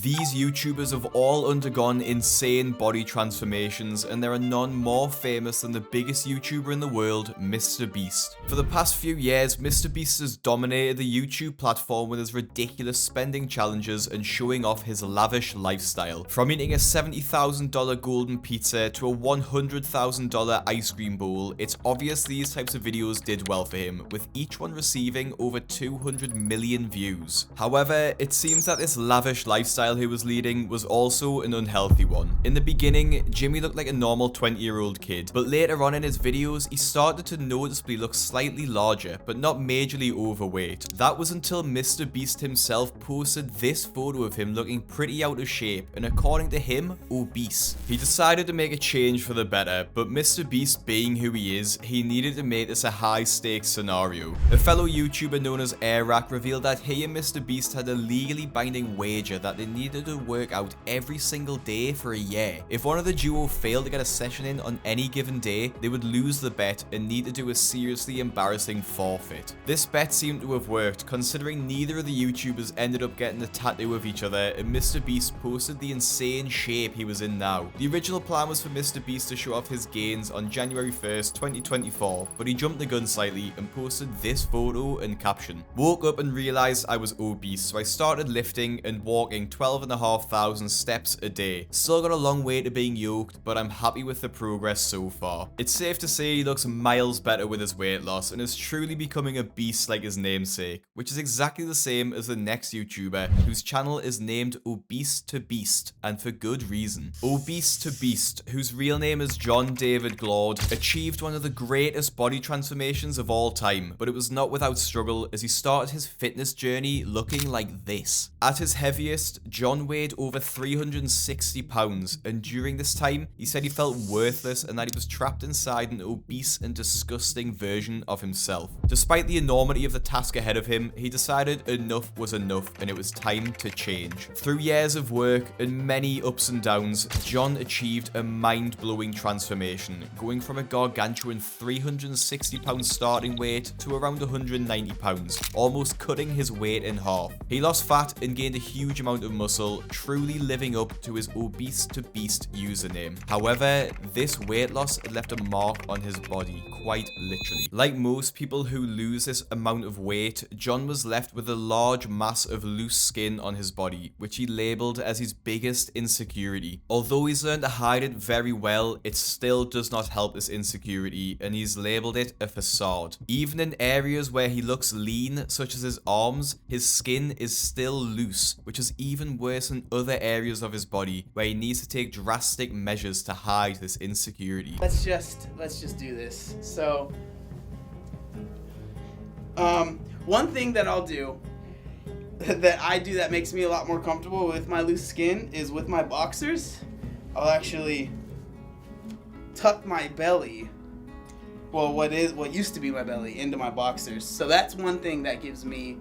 These YouTubers have all undergone insane body transformations, and there are none more famous than the biggest YouTuber in the world, MrBeast. For the past few years, MrBeast has dominated the YouTube platform with his ridiculous spending challenges and showing off his lavish lifestyle. From eating a $70,000 golden pizza to a $100,000 ice cream bowl, it's obvious these types of videos did well for him, with each one receiving over 200 million views. However, it seems that this lavish lifestyle he was leading was also an unhealthy one. In the beginning, Jimmy looked like a normal 20-year-old kid, but later on in his videos, he started to noticeably look slightly larger, but not majorly overweight. That was until MrBeast himself posted this photo of him looking pretty out of shape, and according to him, obese. He decided to make a change for the better, but MrBeast being who he is, he needed to make this a high-stakes scenario. A fellow YouTuber known as Airac revealed that he and MrBeast had a legally binding wager that they needed to work out every single day for a year. If one of the duo failed to get a session in on any given day, they would lose the bet and need to do a seriously embarrassing forfeit. This bet seemed to have worked, considering neither of the YouTubers ended up getting a tattoo of each other, and MrBeast posted the insane shape he was in now. The original plan was for MrBeast to show off his gains on January 1st, 2024, but he jumped the gun slightly and posted this photo and caption. "Woke up and realized I was obese, so I started lifting and walking 12,500 steps a day. Still got a long way to being yoked, but I'm happy with the progress so far." It's safe to say he looks miles better with his weight loss and is truly becoming a beast like his namesake, which is exactly the same as the next YouTuber whose channel is named Obese to Beast, and for good reason. Obese to Beast, whose real name is John David Glaude, achieved one of the greatest body transformations of all time, but it was not without struggle as he started his fitness journey looking like this. At his heaviest, John weighed over 360 pounds, and during this time, he said he felt worthless and that he was trapped inside an obese and disgusting version of himself. Despite the enormity of the task ahead of him, he decided enough was enough and it was time to change. Through years of work and many ups and downs, John achieved a mind-blowing transformation, going from a gargantuan 360 pound starting weight to around 190 pounds, almost cutting his weight in half. He lost fat and gained a huge amount of muscle, truly living up to his Obese to Beast username. However, this weight loss left a mark on his body, quite literally. Like most people who lose this amount of weight, John was left with a large mass of loose skin on his body, which he labeled as his biggest insecurity. Although he's learned to hide it very well, it still does not help this insecurity, and he's labeled it a facade. Even in areas where he looks lean, such as his arms, his skin is still loose, which is even worse in other areas of his body where he needs to take drastic measures to hide this insecurity. Let's just do this. So, one thing that I'll do that makes me a lot more comfortable with my loose skin is with my boxers. I'll actually tuck my belly, well, what used to be my belly, into my boxers. So that's one thing that gives me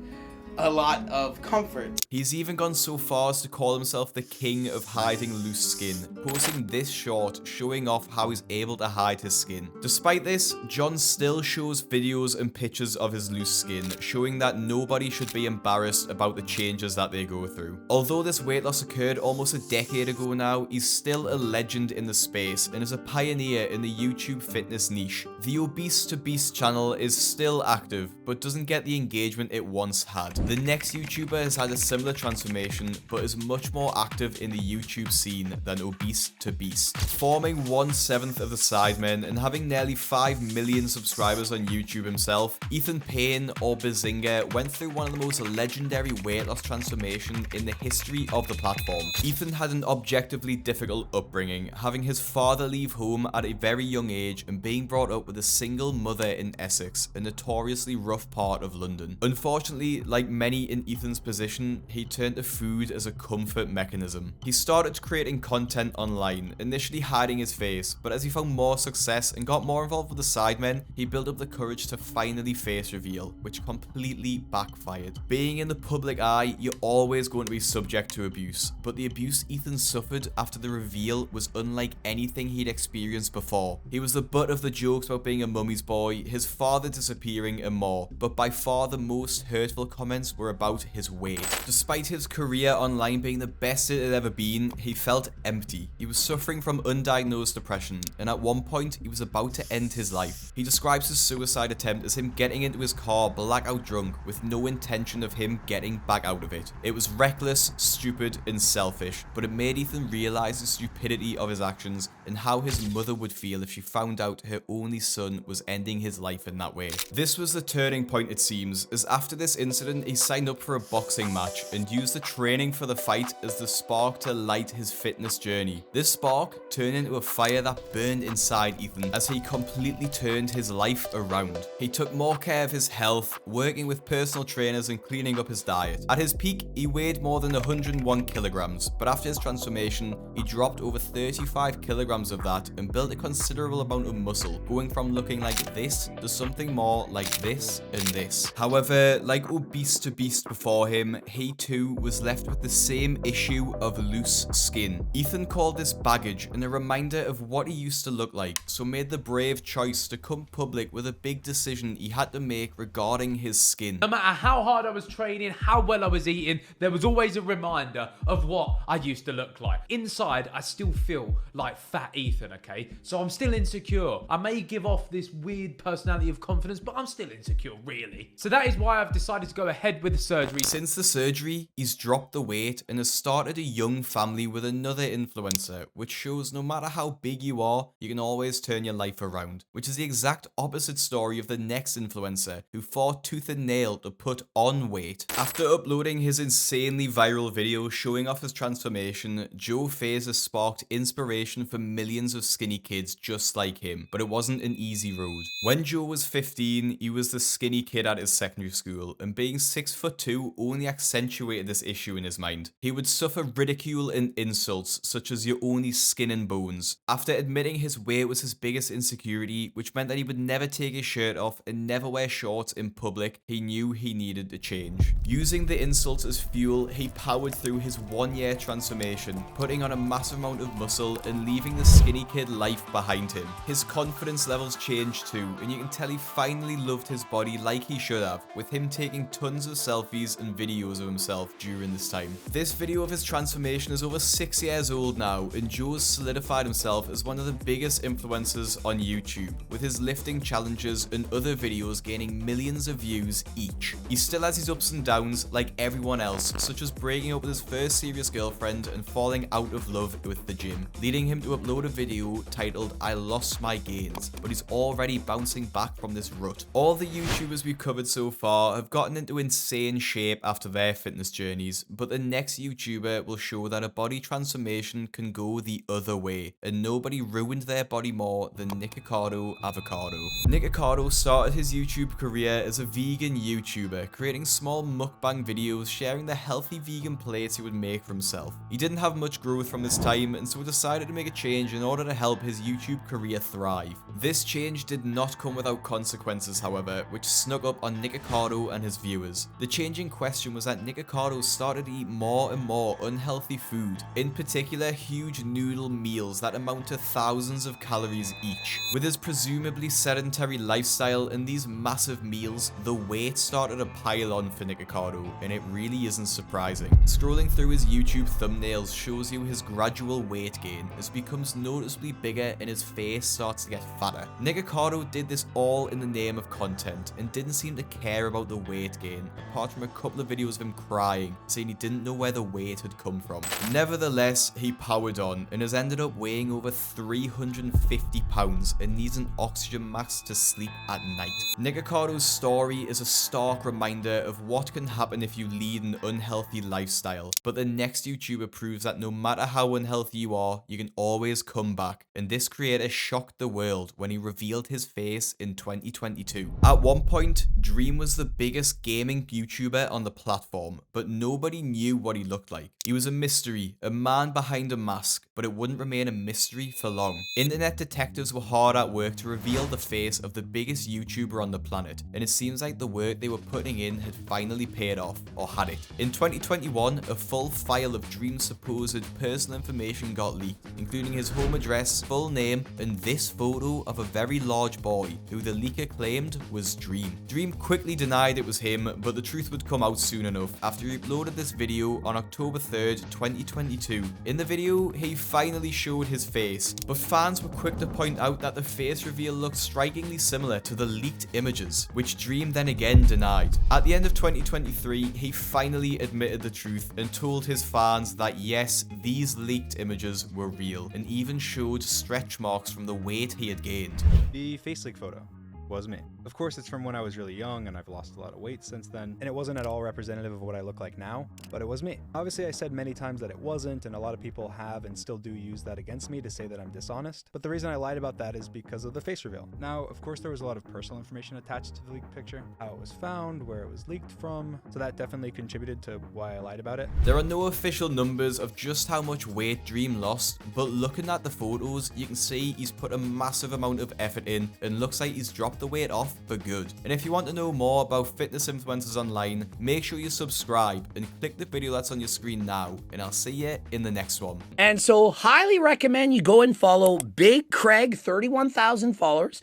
a lot of comfort. He's even gone so far as to call himself the king of hiding loose skin, posting this short showing off how he's able to hide his skin. Despite this, John still shows videos and pictures of his loose skin, showing that nobody should be embarrassed about the changes that they go through. Although this weight loss occurred almost a decade ago now, he's still a legend in the space and is a pioneer in the YouTube fitness niche. The Obese to Beast channel is still active, but doesn't get the engagement it once had. The next YouTuber has had a similar transformation, but is much more active in the YouTube scene than Obese to Beast. Forming 1/7 of the Sidemen and having nearly 5 million subscribers on YouTube himself, Ethan Payne, or Bazinga, went through one of the most legendary weight loss transformations in the history of the platform. Ethan had an objectively difficult upbringing, having his father leave home at a very young age and being brought up with a single mother in Essex, a notoriously rough part of London. Unfortunately, like many in Ethan's position, he turned to food as a comfort mechanism. He started creating content online, initially hiding his face, but as he found more success and got more involved with the Sidemen, he built up the courage to finally face reveal, which completely backfired. Being in the public eye, you're always going to be subject to abuse, but the abuse Ethan suffered after the reveal was unlike anything he'd experienced before. He was the butt of the jokes about being a mummy's boy, his father disappearing, and more, but by far the most hurtful comment comments were about his weight. Despite his career online being the best it had ever been, he felt empty. He was suffering from undiagnosed depression, and at one point, he was about to end his life. He describes his suicide attempt as him getting into his car blackout drunk with no intention of him getting back out of it. It was reckless, stupid, and selfish, but it made Ethan realize the stupidity of his actions and how his mother would feel if she found out her only son was ending his life in that way. This was the turning point, it seems, as after this incident, he signed up for a boxing match and used the training for the fight as the spark to light his fitness journey. This spark turned into a fire that burned inside Ethan as he completely turned his life around. He took more care of his health, working with personal trainers and cleaning up his diet. At his peak, he weighed more than 101 kilograms, but after his transformation, he dropped over 35 kilograms of that and built a considerable amount of muscle, going from looking like this to something more like this and this. However, like Obese to Beast before him, he too was left with the same issue of loose skin. Ethan called this baggage and a reminder of what he used to look like, so made the brave choice to come public with a big decision he had to make regarding his skin. No matter how hard I was training, how well I was eating, there was always a reminder of what I used to look like. Inside, I still feel like fat Ethan, okay? So I'm still insecure. I may give off this weird personality of confidence, but I'm still insecure, really. So that is why I've decided to go ahead with the surgery. Since the surgery, he's dropped the weight and has started a young family with another influencer, which shows no matter how big you are, you can always turn your life around, which is the exact opposite story of the next influencer who fought tooth and nail to put on weight. After uploading his insanely viral video showing off his transformation, Fazer sparked inspiration for millions of skinny kids just like him, but it wasn't an easy road. When Joe was 15, he was the skinny kid at his secondary school, and being 6'2" only accentuated this issue in his mind. He would suffer ridicule and insults such as "you're only skin and bones." After admitting his weight was his biggest insecurity, which meant that he would never take his shirt off and never wear shorts in public, he knew he needed to change. Using the insults as fuel, he powered through his 1-year transformation, putting on a massive amount of muscle and leaving the skinny kid life behind him. His confidence levels changed too, and you can tell he finally loved his body like he should have, with him taking tons of selfies and videos of himself during this time. This video of his transformation is over 6 years old now, and Joe's solidified himself as one of the biggest influencers on YouTube, with his lifting challenges and other videos gaining millions of views each. He still has his ups and downs like everyone else, such as breaking up with his first serious girlfriend and falling out of love with the gym, leading him to upload a video titled "I Lost My Gains," but he's already bouncing back from this rut. All the YouTubers we've covered so far have gotten into insane shape after their fitness journeys, but the next YouTuber will show that a body transformation can go the other way, and nobody ruined their body more than Nikocado Avocado. Nikocado started his YouTube career as a vegan YouTuber, creating small mukbang videos sharing the healthy vegan plates he would make for himself. He didn't have much growth from this time, and so decided to make a change in order to help his YouTube career thrive. This change did not come without consequences, however, which snuck up on Nikocado and his viewers. The change in question was that Nikocado started to eat more and more unhealthy food, in particular huge noodle meals that amount to thousands of calories each. With his presumably sedentary lifestyle and these massive meals, the weight started to pile on for Nikocado, and it really isn't surprising. Scrolling through his YouTube thumbnails shows you his gradual weight gain as he becomes noticeably bigger and his face starts to get fatter. Nikocado did this all in the name of content and didn't seem to care about the weight gain, apart from a couple of videos of him crying, saying he didn't know where the weight had come from. Nevertheless, he powered on and has ended up weighing over 350 pounds and needs an oxygen mask to sleep at night. Nikocado's story is a stark reminder of what can happen if you lead an unhealthy lifestyle, but the next YouTuber proves that no matter how unhealthy you are, you can always come back, and this creator shocked the world when he revealed his face in 2022. At one point, Dream was the biggest gaming YouTuber on the platform, but nobody knew what he looked like. He was a mystery, a man behind a mask, but it wouldn't remain a mystery for long. Internet detectives were hard at work to reveal the face of the biggest YouTuber on the planet, and it seems like the work they were putting in had finally paid off, or had it. In 2021, a full file of Dream's supposed personal information got leaked, including his home address, full name, and this photo of a very large boy, who the leaker claimed was Dream. Dream quickly denied it was him, but the truth would come out soon enough after he uploaded this video on October 3rd, 2022. In the video, he finally showed his face, but fans were quick to point out that the face reveal looked strikingly similar to the leaked images, which Dream then again denied. At the end of 2023, he finally admitted the truth and told his fans that yes, these leaked images were real, and even showed stretch marks from the weight he had gained. The face leak photo was me. Of course, it's from when I was really young and I've lost a lot of weight since then, and it wasn't at all representative of what I look like now, but it was me. Obviously, I said many times that it wasn't, and a lot of people have and still do use that against me to say that I'm dishonest, but the reason I lied about that is because of the face reveal. Now, of course, there was a lot of personal information attached to the leaked picture, how it was found, where it was leaked from, so that definitely contributed to why I lied about it. There are no official numbers of just how much weight Dream lost, but looking at the photos, you can see he's put a massive amount of effort in and looks like he's dropped the weight off for good. And if you want to know more about fitness influencers online, make sure you subscribe and click the video that's on your screen now, and I'll see you in the next one. And so highly recommend you go and follow Big Craig, 31,000 followers.